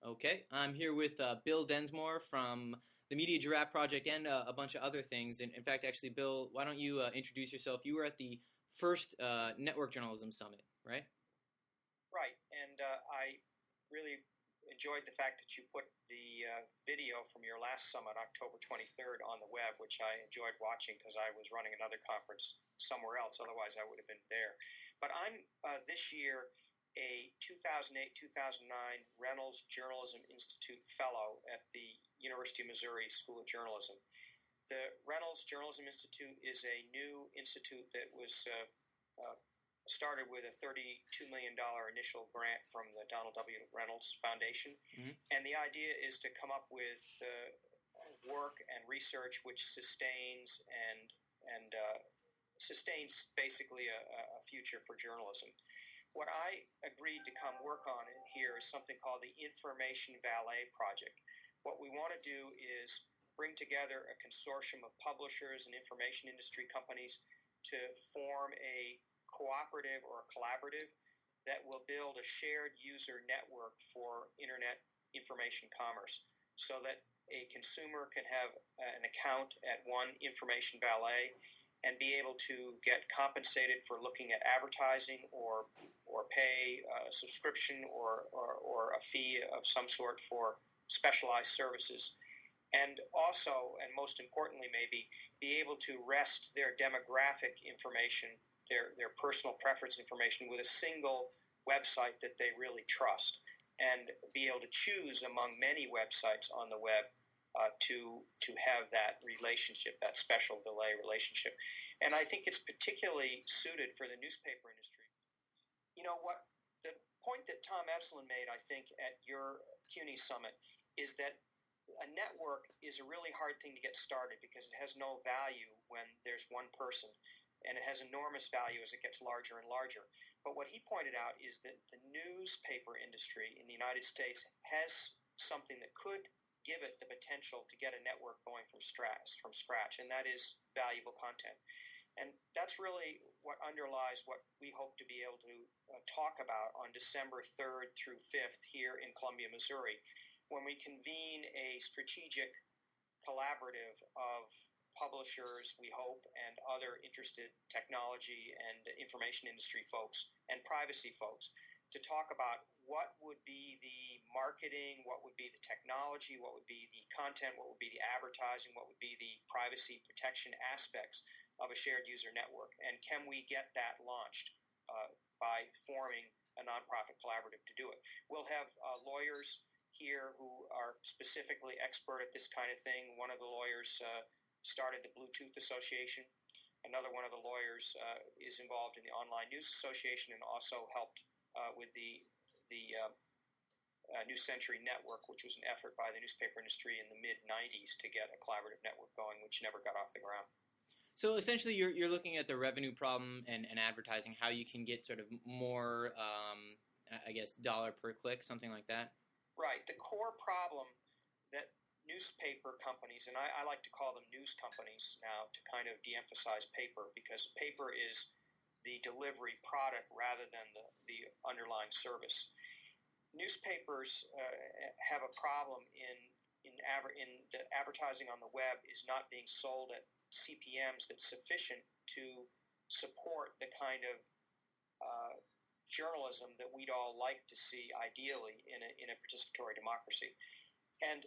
Okay, I'm here with Bill Densmore from the Media Giraffe Project and a bunch of other things. In fact, actually, Bill, why don't you introduce yourself? You were at the first Network Journalism Summit, right? Right, and I really enjoyed the fact that you put the video from your last summit, October 23rd, on the web, which I enjoyed watching because I was running another conference somewhere else. Otherwise, I would have been there. But I'm this year a 2008-2009 Reynolds Journalism Institute Fellow at the University of Missouri School of Journalism. The Reynolds Journalism Institute is a new institute that was started with a $32 million initial grant from the Donald W. Reynolds Foundation. Mm-hmm. And the idea is to come up with work and research which sustains and sustains basically a future for journalism. What I agreed to come work on here is something called the Information Valet Project. What we want to do is bring together a consortium of publishers and information industry companies to form a cooperative or a collaborative that will build a shared user network for internet information commerce so that a consumer can have an account at one Information Valet and be able to get compensated for looking at advertising or pay a subscription or a fee of some sort for specialized services. And also, and most importantly maybe, be able to rest their demographic information, their personal preference information with a single website that they really trust, and be able to choose among many websites on the web to have that relationship, that special delay relationship. And I think it's particularly suited for the newspaper industry. You know what? The point that Tom Epsilon made, I think, at your CUNY summit is that a network is a really hard thing to get started because it has no value when there's one person, and it has enormous value as it gets larger and larger. But what he pointed out is that the newspaper industry in the United States has something that could give it the potential to get a network going from scratch, and that is valuable content. And that's really what underlies what we hope to be able to talk about on December 3rd through 5th here in Columbia, Missouri, when we convene a strategic collaborative of publishers, we hope, and other interested technology and information industry folks and privacy folks to talk about what would be the marketing, what would be the technology, what would be the content, what would be the advertising, what would be the privacy protection aspects of a shared user network, and can we get that launched by forming a nonprofit collaborative to do it. We'll have lawyers here who are specifically expert at this kind of thing. One of the lawyers started the Bluetooth Association. Another one of the lawyers is involved in the Online News Association and also helped with the New Century Network, which was an effort by the newspaper industry in the mid-'90s to get a collaborative network going, which never got off the ground. So essentially, you're looking at the revenue problem and advertising, how you can get sort of more, I guess, dollar per click, something like that. Right. The core problem that newspaper companies, and I like to call them news companies now to kind of de-emphasize paper, because paper is the delivery product rather than the underlying service. Newspapers have a problem in the advertising on the web is not being sold at CPMs that's sufficient to support the kind of journalism that we'd all like to see ideally in a participatory democracy. And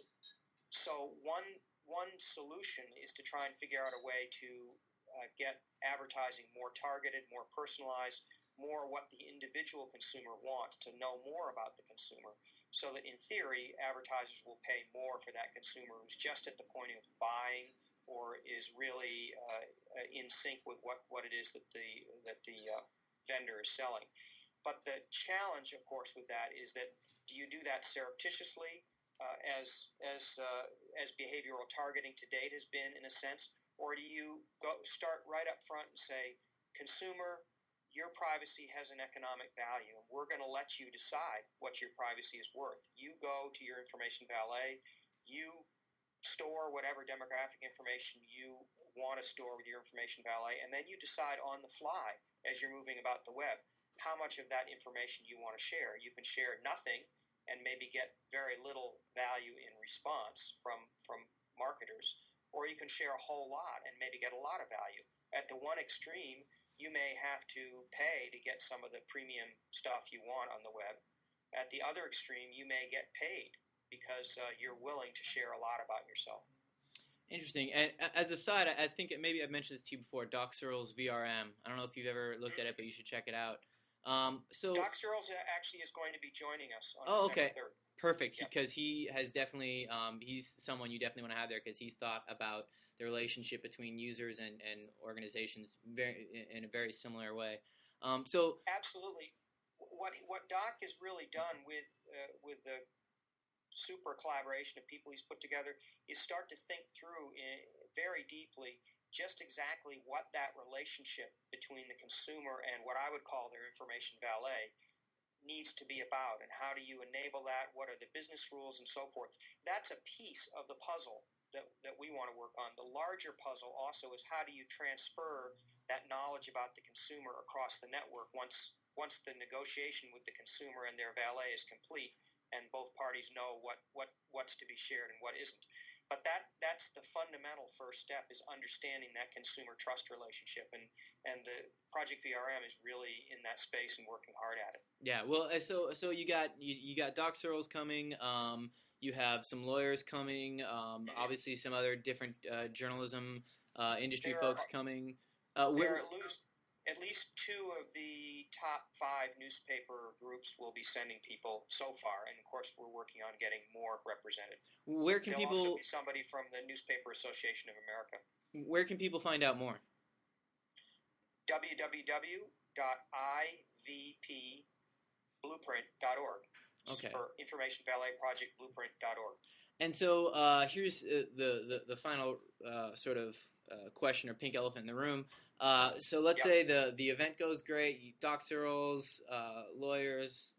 so one solution is to try and figure out a way to get advertising more targeted, more personalized, more what the individual consumer wants, to know more about the consumer, so that in theory advertisers will pay more for that consumer who's just at the point of buying or is really in sync with what it is that the vendor is selling. But the challenge, of course, with that is that do you do that surreptitiously, as behavioral targeting to date has been, in a sense, or do you start right up front and say, consumer, your privacy has an economic value, and we're going to let you decide what your privacy is worth. You go to your Information Valet, you store whatever demographic information you want to store with your Information Valet, and then you decide on the fly as you're moving about the web how much of that information you want to share. You can share nothing and maybe get very little value in response from marketers, or you can share a whole lot and maybe get a lot of value. At the one extreme, you may have to pay to get some of the premium stuff you want on the web. At the other extreme, you may get paid because you're willing to share a lot about yourself. Interesting. And as a side, I think maybe I've mentioned this to you before. Doc Searls VRM. I don't know if you've ever looked at it, but you should check it out. Doc Searls actually is going to be joining us on December 3rd. Perfect, yep. Because he has definitely he's someone you definitely want to have there because he's thought about the relationship between users and organizations in a very similar way. Absolutely, what Doc has really done with the super collaboration of people he's put together is start to think through very deeply just exactly what that relationship between the consumer and what I would call their information valet needs to be about, and how do you enable that, what are the business rules, and so forth. That's a piece of the puzzle that we want to work on. The larger puzzle also is how do you transfer that knowledge about the consumer across the network once the negotiation with the consumer and their valet is complete and both parties know what's to be shared and what isn't. But that's the fundamental first step, is understanding that consumer trust relationship, and the Project VRM is really in that space and working hard at it. Yeah, well, so you got Doc Searls coming. You have some lawyers coming. Obviously, some other different journalism industry folks coming. There are at least 2 of the top 5 newspaper groups will be sending people so far, and of course we're working on getting more represented. Where can There'll also be somebody from the Newspaper Association of America. Where can people find out more? www.ivpblueprint.org. Okay. For Information Valet Project Blueprint.org. And so here's the final sort of question or pink elephant in the room. So let's say the event goes great. Doc Searls, lawyers,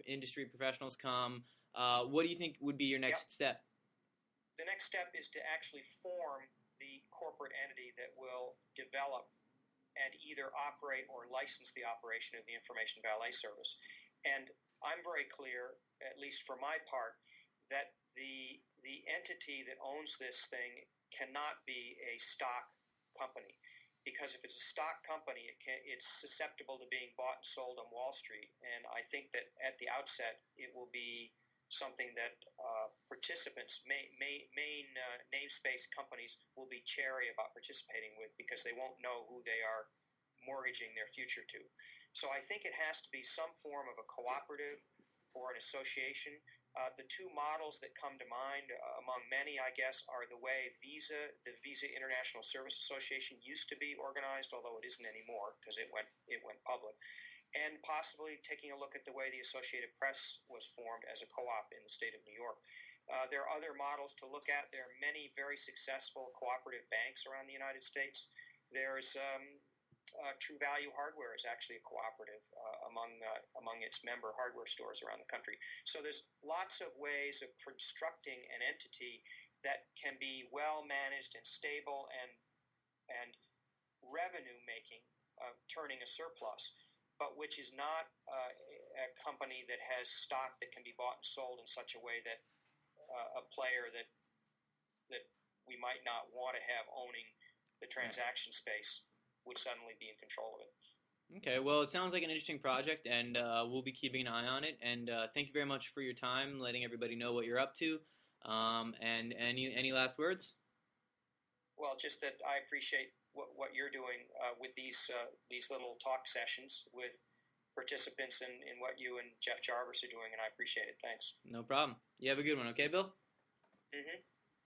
industry professionals come. What do you think would be your next step? The next step is to actually form the corporate entity that will develop and either operate or license the operation of the Information Valet service. And I'm very clear, at least for my part, that the entity that owns this thing cannot be a stock company, because if it's a stock company, it's susceptible to being bought and sold on Wall Street. And I think that at the outset, it will be something that participants, main namespace companies, will be chary about participating with, because they won't know who they are mortgaging their future to. So I think it has to be some form of a cooperative or an association. The 2 models that come to mind, among many, I guess, are the way the Visa International Service Association used to be organized, although it isn't anymore because it went public, and possibly taking a look at the way the Associated Press was formed as a co-op in the state of New York. There are other models to look at. There are many very successful cooperative banks around the United States. There's True Value Hardware is actually a cooperative among its member hardware stores around the country. So there's lots of ways of constructing an entity that can be well managed and stable and revenue making, turning a surplus, but which is not a company that has stock that can be bought and sold in such a way that a player that we might not want to have owning the transaction space would suddenly be in control of it. Okay, well, it sounds like an interesting project, and we'll be keeping an eye on it. And thank you very much for your time, letting everybody know what you're up to. And any last words? Well, just that I appreciate what you're doing with these little talk sessions with participants in what you and Jeff Jarvis are doing, and I appreciate it. Thanks. No problem. You have a good one, okay, Bill? Mm-hmm.